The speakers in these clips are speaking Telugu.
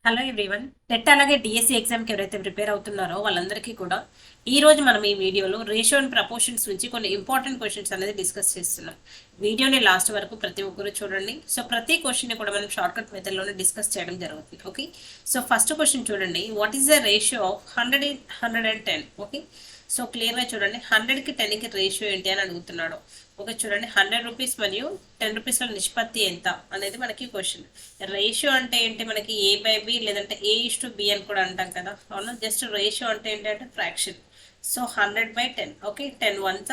Hello everyone. టెట్ అలాగే డిఎస్సి ఎగ్జామ్కి ఎవరైతే ప్రిపేర్ అవుతున్నారో వాళ్ళందరికీ కూడా ఈ రోజు మనం ఈ వీడియోలో రేషియో అండ్ ప్రపోర్షన్స్ నుంచి కొన్ని ఇంపార్టెంట్ క్వశ్చన్స్ అనేది డిస్కస్ చేస్తున్నాం. వీడియోని లాస్ట్ వరకు ప్రతి ఒక్కరు చూడండి. సో ప్రతి క్వశ్చన్ కూడా మనం షార్ట్ కట్ మెథడ్లోనే డిస్కస్ చేయడం జరుగుతుంది. ఓకే, సో ఫస్ట్ క్వశ్చన్ చూడండి, what is the ratio of 100 okay, so క్లియర్గా చూడండి, 100కి 10కి రేషియో ఏంటి అని అడుగుతున్నాడు. ఓకే, చూడండి 100 రూపీస్ మరియు 10 రూపీస్ల నిష్పత్తి ఎంత అనేది మనకి క్వశ్చన్. రేషియో అంటే ఏంటి, మనకి A/B లేదంటే A:B అని కూడా అంటాం కదా, అవునా. జస్ట్ రేషియో అంటే ఏంటంటే fraction. So 100/10. Okay, 10 1s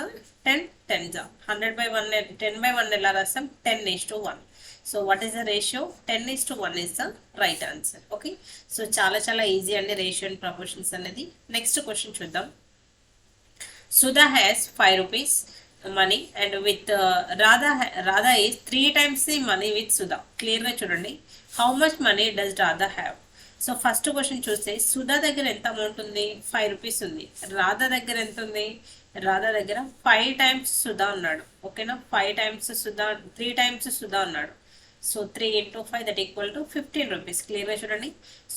10 10s. 100/1 10/1 ఎలా రాస్తాం, 10:1. So what is the ratio, 10:1 is the right answer. Okay, so చాలా చాలా ఈజీ అండి రేషియో అండ్ ప్రపోర్షన్స్ అనేది. నెక్స్ట్ క్వశ్చన్ చూద్దాం. Sudha has 5 rupees money and with Radha is 3 times the money with Sudha. Clear గా చూడండి, how much money does Radha have? So first question చూస్తే సుధా దగ్గర ఎంత అమౌంట్ ఉంది, 5 రూపీస్ ఉంది. రాధా దగ్గర ఎంత ఉంది, రాధా దగ్గర 5 టైమ్స్ సుధా ఉన్నాడు. ఓకేనా, 5 టైమ్స్ సుధా, 3 టైమ్స్ సుధా ఉన్నాడు. So 3 × 5 that equal to 15 rupees. క్లియర్గా చూడండి,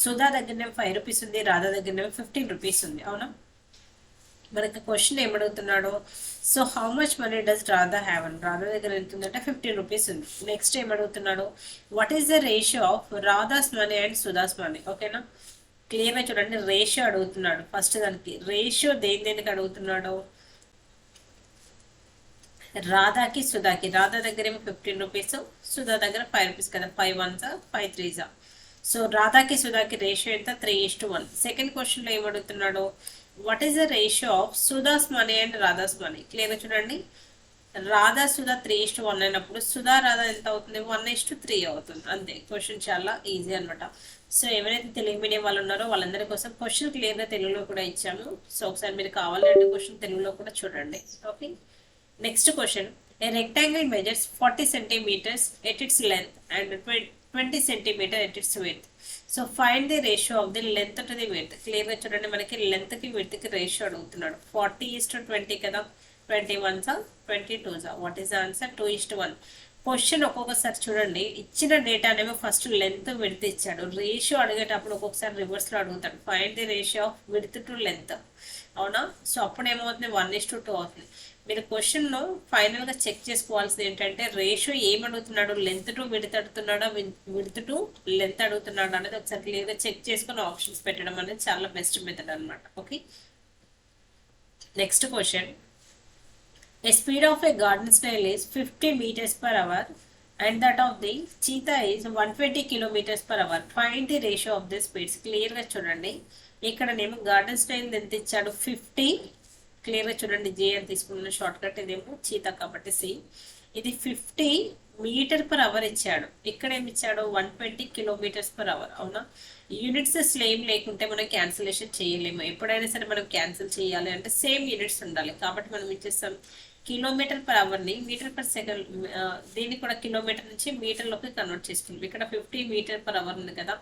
సుధా దగ్గరనే 5 రూపీస్ ఉంది, రాధా దగ్గరనే 15 రూపీస్ ఉంది, అవునా. మనకి క్వశ్చన్ ఏమడుగుతున్నాడు, so how much money does Radha have అని, రాధా దగ్గర ఎంత ఉందంటే 15 రూపీస్ ఉంది. నెక్స్ట్ ఏమడుగుతున్నాడు, what is the ratio of Radha's money and Sudha's money. ఓకేనా, క్లియర్గా చూడండి, రేషియో అడుగుతున్నాడు. ఫస్ట్ దానికి రేషియో దేనికి అడుగుతున్నాడు, రాధాకి సుధాకి. రాధా దగ్గర ఏమో 15 రూపీస్, సుధా దగ్గర 5 రూపీస్ కదా, 5 1s 5 3s. సో రాధాకి సుధాకి రేషియో ఎంత, 3:1. సెకండ్ క్వశ్చన్లో ఏమడుగుతున్నాడు, what is the ratio of Sudha's money and Radha's money. క్లియర్గా చూడండి, రాధా సుధా 3:1 అయినప్పుడు సుధా రాధా ఎంత అవుతుంది, 1:3 అవుతుంది. అంతే, క్వశ్చన్ చాలా ఈజీ అనమాట. సో ఎవరైతే తెలుగు మీడియం వాళ్ళు ఉన్నారో వాళ్ళందరి కోసం క్వశ్చన్ క్లియర్గా తెలుగులో కూడా ఇచ్చాము. సో ఒకసారి మీరు కావాలంటే క్వశ్చన్ తెలుగులో కూడా చూడండి. Okay, next question, a rectangle measures 40 centimeters at its length and 20 centimeters at its width. So find the ratio of the length to the width. క్లియర్గా చూడండి, మనకి లెంత్కి విడ్త్కి రేషియో అడుగుతున్నాడు. 40:20 కదా, 20 1s 22s. What is the answer, 2:1. Question ఒక్కొక్కసారి చూడండి, ఇచ్చిన డేటా అనేమో ఫస్ట్ లెంత్ విడ్త్ ఇచ్చాడు, రేషియో అడిగేటప్పుడు ఒక్కొక్కసారి రివర్స్లో అడుగుతాడు, find the ratio of width to length, అవునా. సో అప్పుడు ఏమవుతుంది, 1:2 అవుతుంది. మీరు క్వశ్చన్లో ఫైనల్గా చెక్ చేసుకోవాల్సింది ఏంటంటే రేషియో ఏమడుగుతున్నాడు, లెంత్ టు విడ్త్ అడుగుతున్నాడా, విడ్త్ టు లెంత్ అడుగుతున్నాడు అనేది ఒకసారి క్లియర్గా చెక్ చేసుకుని ఆప్షన్స్ పెట్టడం అనేది చాలా బెస్ట్ మెథడ్ అనమాట. Okay, next question, a speed of a garden snail is 50 meters per hour and that of the cheetah is 120 kilometers per hour. Find the ratio of the speeds. క్లియర్గా చూడండి, ఇక్కడ నేను గార్డెన్ స్టైల్ ఎంత ఇచ్చాడు, 50. క్లియర్గా చూడండి, జే అని తీసుకున్న షార్ట్ కట్, ఇదేమో చీతా కాబట్టి సి. ఇది 50 మీటర్ పర్ అవర్ ఇచ్చాడు, ఇక్కడ ఏమి ఇచ్చాడు, 120 కిలోమీటర్స్ పర్ అవర్, అవునా. యూనిట్స్ స్లేమ్ లేకుంటే మనం క్యాన్సిలేషన్ చేయలేము. ఎప్పుడైనా సరే మనం క్యాన్సిల్ చేయాలి అంటే సేమ్ యూనిట్స్ ఉండాలి. కాబట్టి మనం ఇచ్చేస్తాం కిలోమీటర్ పర్ అవర్ని మీటర్ పర్ సెకండ్, దీన్ని కూడా కిలోమీటర్ నుంచి మీటర్లోకి కన్వర్ట్ చేసుకుంటాం. ఇక్కడ 50 మీటర్ పర్ అవర్ ఉంది కదా,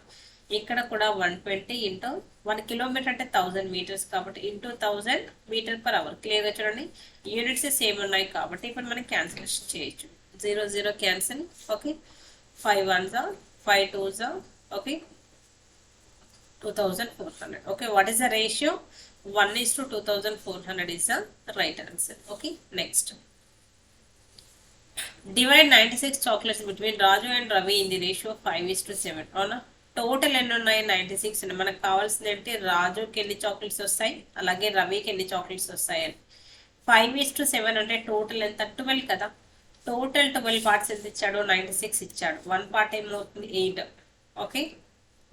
ఇక్కడ కూడా 120 ఇంటూ 1 కిలోమీటర్ అంటే 1000 మీటర్స్ కాబట్టి ఇంటూ 1000 మీటర్ పర్ అవర్. క్లియర్గా చూడండి, యూనిట్స్ సేమ్ ఉన్నాయి కాబట్టి ఇప్పుడు మనం క్యాన్సిలేషన్ చేయొచ్చు. 0 0 cancel. Okay, 5 1s 5 2s. Okay, 2400. Okay, what is the ratio, 1:2400 is the right answer. Okay, next, divide 96 chocolates between Raju and Ravi in the ratio of 5:7. అవునా, టోటల్ ఎన్ని ఉన్నాయి, 96 ఉన్నాయి. మనకు కావాల్సింది ఏంటి, రాజుకి ఎన్ని చాక్లెట్స్ వస్తాయి అలాగే రవికి ఎన్ని చాక్లెట్స్ వస్తాయి అని. 5:7 అంటే టోటల్ ఎంత, 12 కదా. టోటల్ 12 పార్ట్స్ ఎంత ఇచ్చాడు, 96 ఇచ్చాడు. 1 పార్ట్ ఏమవుతుంది, 8. ఓకే,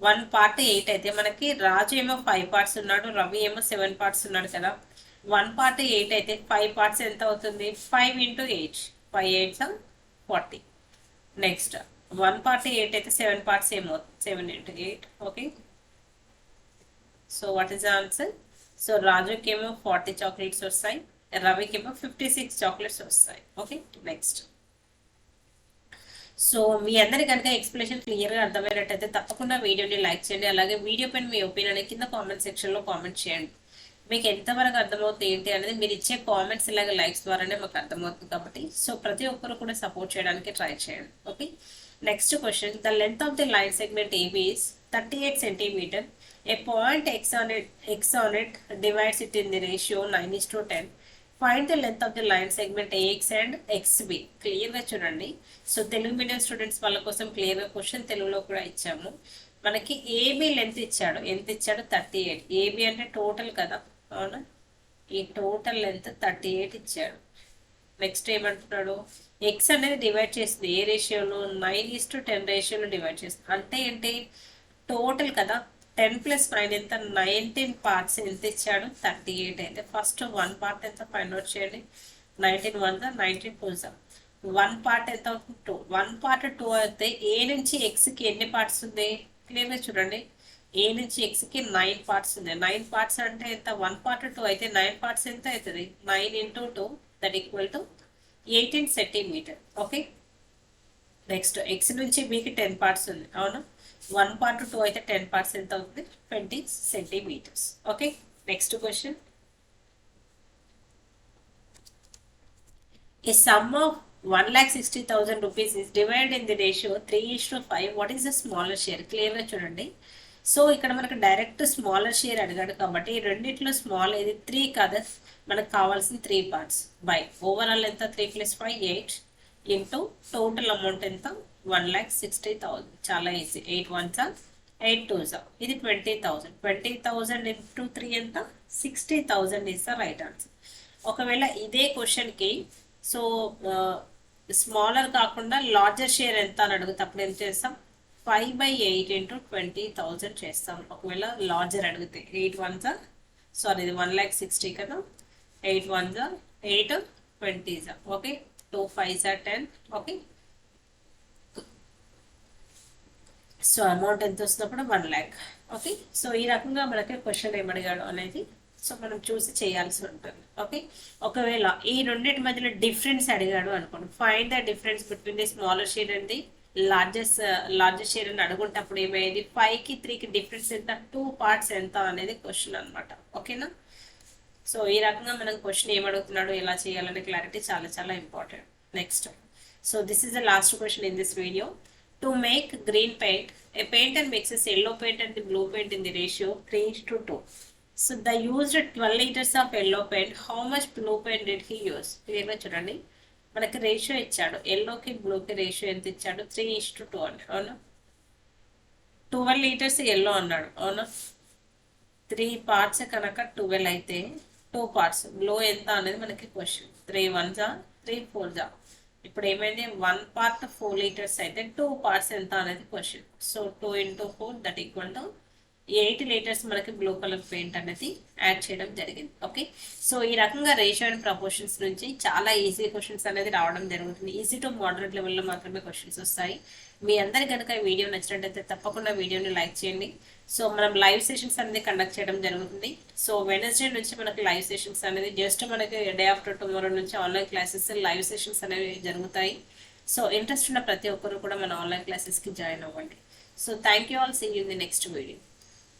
1 పార్ట్ 8 అయితే మనకి రాజు ఏమో 5 పార్ట్స్ ఉన్నాడు, రవి ఏమో 7 పార్ట్స్ ఉన్నాడు కదా. 1 పార్ట్ 8 అయితే 5 పార్ట్స్ ఎంత అవుతుంది, 5 × 8, 5 8s 40. నెక్స్ట్ 1 పార్ట్ 8 అయితే 7 పార్ట్స్ ఏమవుతుంది, 7 × 8. Okay, so what is the answer, so రాజుకి ఏమో 40 చాక్లెట్స్ వస్తాయి, రవికి ఏమో 56 చాక్లెట్స్ వస్తాయి. ఓకే, నెక్స్ట్, సో మీ అందరి కనుక ఎక్స్ప్లెనేషన్ క్లియర్గా అర్థమైనట్టయితే తప్పకుండా వీడియోని లైక్ చేయండి. అలాగే వీడియో పైన మీ ఒపీనియన్ కింద కామెంట్ సెక్షన్లో కామెంట్ చేయండి. మీకు ఎంతవరకు అర్థమవుతుంది ఏంటి అనేది మీరు ఇచ్చే కామెంట్స్ ఇలాగే లైక్స్ ద్వారానే మాకు అర్థమవుతుంది కాబట్టి సో ప్రతి ఒక్కరు కూడా సపోర్ట్ చేయడానికి ట్రై చేయండి. Okay, next question, the length of the line segment AB is 38 centimeter. A point x on it divides it in the ratio 9:10. Find the length of the line segment AX and XB. క్లియర్గా చూడండి. సో తెలుగు మీడియం స్టూడెంట్స్ వాళ్ళ కోసం క్లియర్గా క్వశ్చన్ తెలుగులో కూడా ఇచ్చాము. మనకి ఏబి లెంత్ ఇచ్చాడు, ఎంత ఇచ్చాడు? 38. ఏబి అంటే టోటల్ కదా, అవునా? ఈ టోటల్ లెంత్ 38 ఇచ్చాడు. నెక్స్ట్ ఏమంటున్నాడు? ఎక్స్ అనేది డివైడ్ చేస్తుంది ఏ రేషియోలో? 9:10 రేషియోలో డివైడ్ చేస్తుంది. అంటే ఏంటి? టోటల్ కదా, 10 + 9 ఎంత? 19 పార్ట్స్ ఎంత ఇచ్చాడు? 38. అయితే ఫస్ట్ 1 పార్ట్ ఎంత ఫైండ్ అవుట్ చేయండి. 19 1 19 2 1 పార్ట్ ఎంత అవుతుంది? 2. 1 పార్ట్ 2 అయితే ఏ నుంచి ఎక్స్కి ఎన్ని పార్ట్స్ ఉంది? క్లియర్గా చూడండి. ఏ నుంచి ఎక్స్కి 9 పార్ట్స్ ఉంది. 9 పార్ట్స్ అంటే ఎంత? 1 పార్ట్ 2 అయితే 9 పార్ట్స్ ఎంత అవుతుంది? 9 × 2 that equal to 18 centimetre. Okay, next X నుంచి బికి 10 పార్ట్స్ ఉంది, అవునా? 1 పార్ట్ 2 అయితే 10 పార్ట్స్ ఎంత అవుతుంది? 20 centimetres. Okay, next question. A sum of 1,60,000 rupees is divided in the ratio 3:5. What is the smaller share? క్లియర్గా చూడండి. సో ఇక్కడ మనకు డైరెక్ట్ స్మాలర్ షేర్ అడిగాడు కాబట్టి రెండిట్లో స్మాల్ ఇది 3 కాదు, మనకు కావాల్సిన 3 పార్ట్స్ బై ఓవరాల్ ఎంత? 3 + 5 8 ఇంటూ టోటల్ అమౌంట్ ఎంత? 1,60,000. చాలా ఈజీ. 8 1 8 2 ఇది 20,000. 20,000 ఇంటూ 3 ఎంత? 60,000 ఇస్ ద రైట్ ఆన్సర్. ఒకవేళ ఇదే క్వశ్చన్కి సో స్మాలర్ కాకుండా లార్జర్ షేర్ ఎంత అని అడుగుతా, అప్పుడు ఏం చేస్తాం? 5/8 ఇంటూ 20,000 చేస్తాం. ఒకవేళ లార్జర్ అడిగితే 8 1 సారీ ఇది 1,60,000 కదా, 8 1 8 20 ఓకే, 2 5 10. ఓకే, సో అమౌంట్ ఎంత వస్తున్నప్పుడు 1 lakh. ఓకే, సో ఈ రకంగా మనకి క్వశ్చన్ ఏమడిగాడు అనేది సో మనం చూసి చేయాల్సి ఉంటుంది. ఓకే, ఒకవేళ ఈ రెండింటి మధ్యలో డిఫరెన్స్ అడిగాడు అనుకోండి, find the difference between the smaller share and the largest share అని అడుగుంటప్పుడు ఏమైంది? 5కి 3కి డిఫరెన్స్ ఎంత? 2 పార్ట్స్ ఎంత అనేది క్వశ్చన్ అనమాట. ఓకేనా? సో ఈ రకంగా మనం క్వశ్చన్ ఏమడుగుతున్నాడు, ఎలా చేయాలనే క్లారిటీ చాలా చాలా important. Next, so this is the last question in this video. To make green paint, A painter mixes yellow paint and the blue paint in the ratio 3:2. So they used 12 liters of yellow paint. How much blue paint did he use? క్లియర్గా చూడండి. మనకి రేషియో ఇచ్చాడు, ఎల్లోకి బ్లూకి రేషియో ఎంత ఇచ్చాడు? 3:2 అంటే, అవునా? 12 liters ఎల్లో అన్నాడు, అవునా? 3 పార్ట్స్ కనుక 12 అయితే 2 పార్ట్స్ బ్లూ ఎంత అనేది మనకి క్వశ్చన్. 3 1 3 4 ఇప్పుడు ఏమైంది? 1 పార్ట్ 4 liters అయితే 2 పార్ట్స్ ఎంత అనేది question. So 2 × 4 that equal to 8 liters మనకి బ్లూ కలర్ పెయింట్ అనేది యాడ్ చేయడం జరిగింది. ఓకే, సో ఈ రకంగా రేషియో అండ్ ప్రపోర్షన్స్ నుంచి చాలా ఈజీ క్వశ్చన్స్ అనేది రావడం జరుగుతుంది. ఈజీ టు మోడరేట్ లెవెల్లో మాత్రమే క్వశ్చన్స్ వస్తాయి. మీ అందరి కనుక ఈ వీడియో నచ్చినట్టయితే తప్పకుండా వీడియోని లైక్ చేయండి. సో మనం లైవ్ సెషన్స్ అనేది కండక్ట్ చేయడం జరుగుతుంది. సో వెనస్డే నుంచి మనకి లైవ్ సెషన్స్ అనేది జస్ట్ మనకి డే ఆఫ్టర్ టుమారో నుంచి ఆన్లైన్ క్లాసెస్ లైవ్ సెషన్స్ అనేవి జరుగుతాయి. సో ఇంట్రెస్ట్ ఉన్న ప్రతి ఒక్కరు కూడా మన ఆన్లైన్ క్లాసెస్కి జాయిన్ అవ్వండి. So thank you all, see you in the next video.